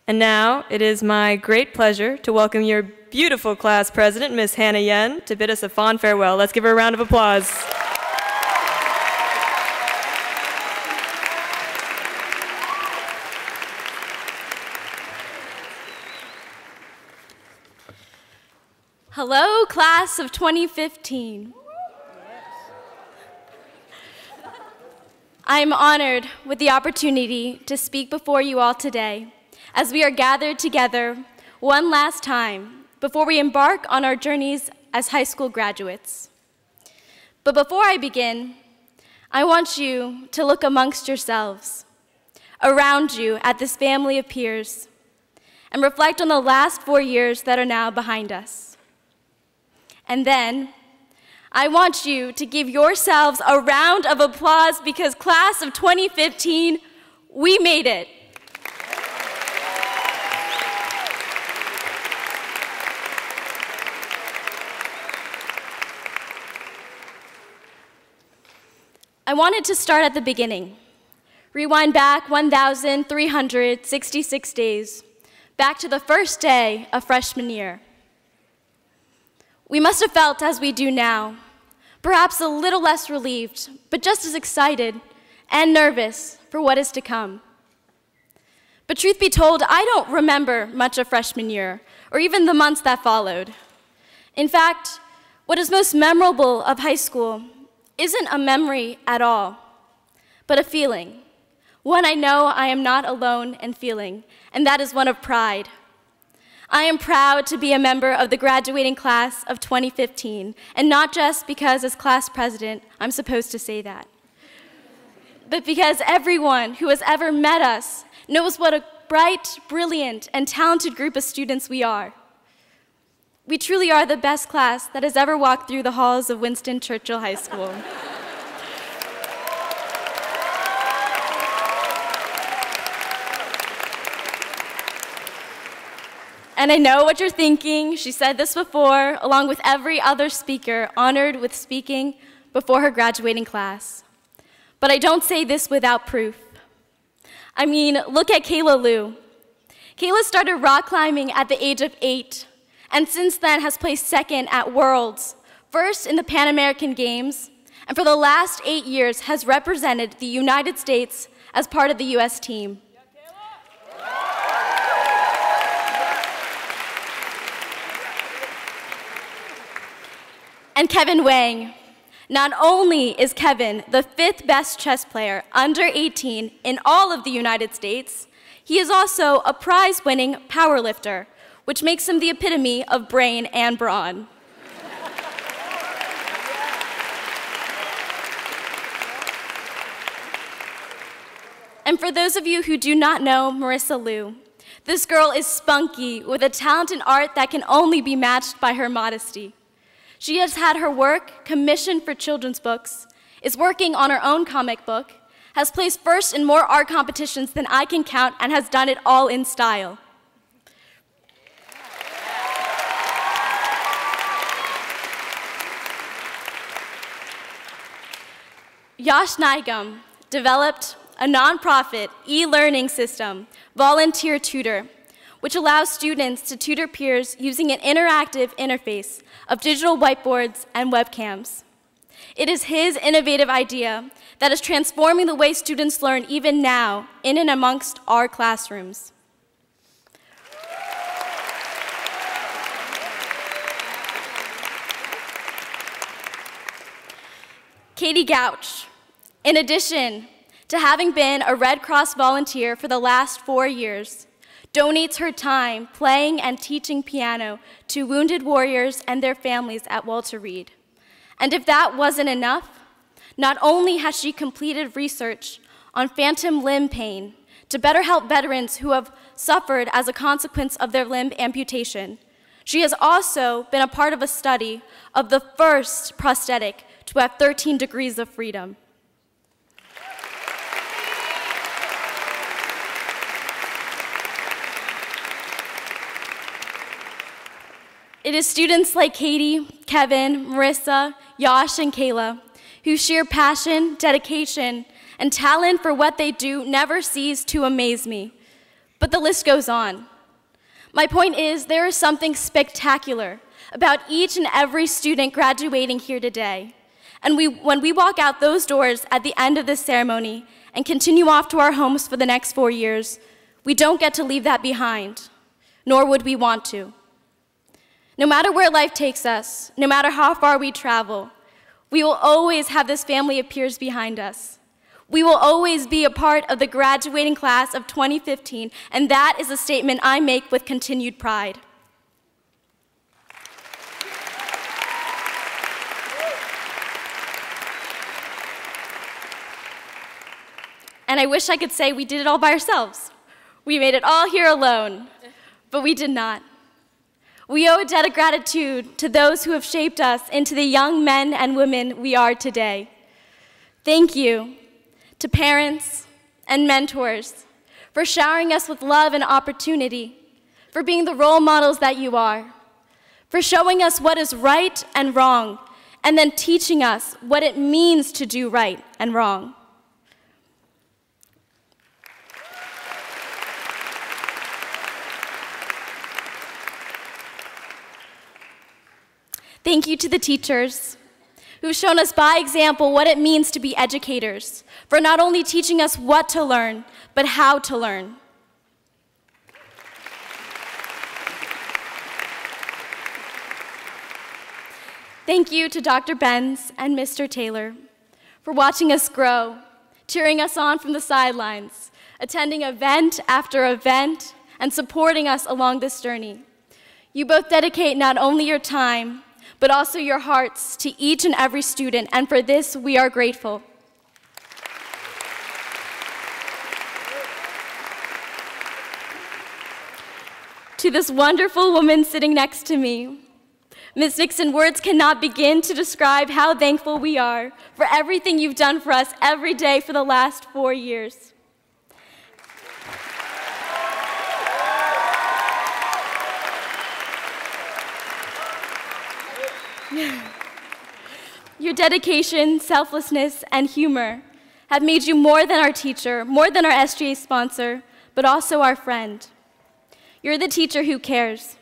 And now it is my great pleasure to welcome your beautiful class president, Miss Hana Yen, to bid us a fond farewell. Let's give her a round of applause. Hello, class of 2015. I am honored with the opportunity to speak before you all today as we are gathered together one last time before we embark on our journeys as high school graduates. But before I begin, I want you to look amongst yourselves, around you at this family of peers, and reflect on the last 4 years that are now behind us. And then, I want you to give yourselves a round of applause because class of 2015, we made it. I wanted to start at the beginning. Rewind back 1,366 days, back to the first day of freshman year. We must have felt as we do now, perhaps a little less relieved, but just as excited and nervous for what is to come. But truth be told, I don't remember much of freshman year, or even the months that followed. In fact, what is most memorable of high school isn't a memory at all, but a feeling, one I know I am not alone in feeling, and that is one of pride. I am proud to be a member of the graduating class of 2015, and not just because as class president, I'm supposed to say that, but because everyone who has ever met us knows what a bright, brilliant, and talented group of students we are. We truly are the best class that has ever walked through the halls of Winston Churchill High School. And I know what you're thinking. She said this before, along with every other speaker honored with speaking before her graduating class. But I don't say this without proof. I mean, look at Kayla Liu. Kayla started rock climbing at the age of 8, and since then has placed second at Worlds, first in the Pan American Games, and for the last 8 years has represented the United States as part of the US team. And Kevin Wang. Not only is Kevin the 5th best chess player under 18 in all of the United States, he is also a prize-winning powerlifter, which makes him the epitome of brain and brawn. And for those of you who do not know Marissa Liu, this girl is spunky with a talent in art that can only be matched by her modesty. She has had her work commissioned for children's books, is working on her own comic book, has placed first in more art competitions than I can count, and has done it all in style. Yash Nigam developed a nonprofit e-learning system, Volunteer Tutor, which allows students to tutor peers using an interactive interface of digital whiteboards and webcams. It is his innovative idea that is transforming the way students learn even now in and amongst our classrooms. Katie Gouch, in addition to having been a Red Cross volunteer for the last 4 years, donates her time playing and teaching piano to wounded warriors and their families at Walter Reed. And if that wasn't enough, not only has she completed research on phantom limb pain to better help veterans who have suffered as a consequence of their limb amputation, she has also been a part of a study of the first prosthetic to have 13 degrees of freedom. It is students like Katie, Kevin, Marissa, Yash, and Kayla whose sheer passion, dedication, and talent for what they do never cease to amaze me. But the list goes on. My point is, there is something spectacular about each and every student graduating here today. And when we walk out those doors at the end of this ceremony and continue off to our homes for the next 4 years, we don't get to leave that behind, nor would we want to. No matter where life takes us, no matter how far we travel, we will always have this family of peers behind us. We will always be a part of the graduating class of 2015, and that is a statement I make with continued pride. And I wish I could say we did it all by ourselves. We made it all here alone, but we did not. We owe a debt of gratitude to those who have shaped us into the young men and women we are today. Thank you to parents and mentors for showering us with love and opportunity, for being the role models that you are, for showing us what is right and wrong, and then teaching us what it means to do right and wrong. Thank you to the teachers who've shown us by example what it means to be educators, for not only teaching us what to learn, but how to learn. Thank you to Dr. Benz and Mr. Taylor for watching us grow, cheering us on from the sidelines, attending event after event, and supporting us along this journey. You both dedicate not only your time, but also your hearts to each and every student, and for this, we are grateful. To this wonderful woman sitting next to me, Ms. Nixon, words cannot begin to describe how thankful we are for everything you've done for us every day for the last 4 years. Your dedication, selflessness, and humor have made you more than our teacher, more than our SGA sponsor, but also our friend. You're the teacher who cares.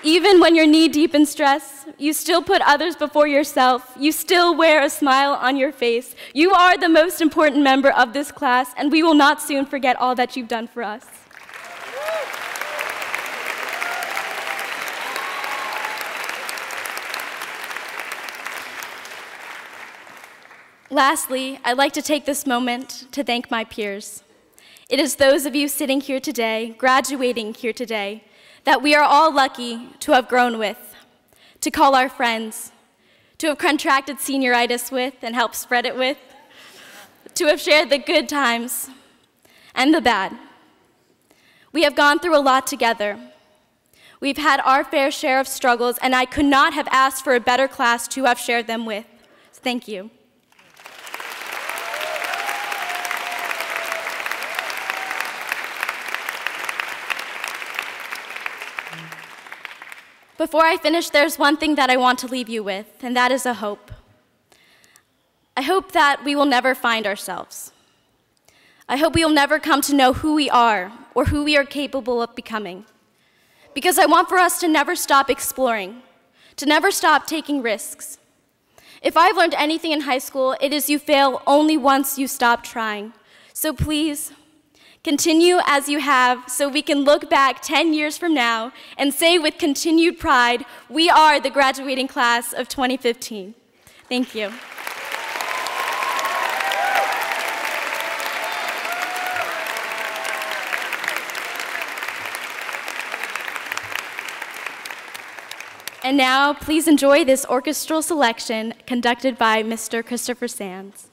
Even when you're knee-deep in stress, you still put others before yourself. You still wear a smile on your face. You are the most important member of this class, and we will not soon forget all that you've done for us. Lastly, I'd like to take this moment to thank my peers. It is those of you sitting here today, graduating here today, that we are all lucky to have grown with, to call our friends, to have contracted senioritis with and helped spread it with, to have shared the good times and the bad. We have gone through a lot together. We've had our fair share of struggles, and I could not have asked for a better class to have shared them with. So thank you. Before I finish, there's one thing that I want to leave you with, and that is a hope. I hope that we will never find ourselves. I hope we will never come to know who we are or who we are capable of becoming. Because I want for us to never stop exploring, to never stop taking risks. If I've learned anything in high school, it is you fail only once you stop trying. So please, continue as you have so we can look back 10 years from now and say with continued pride, we are the graduating class of 2015. Thank you. And now, please enjoy this orchestral selection conducted by Mr. Christopher Sands.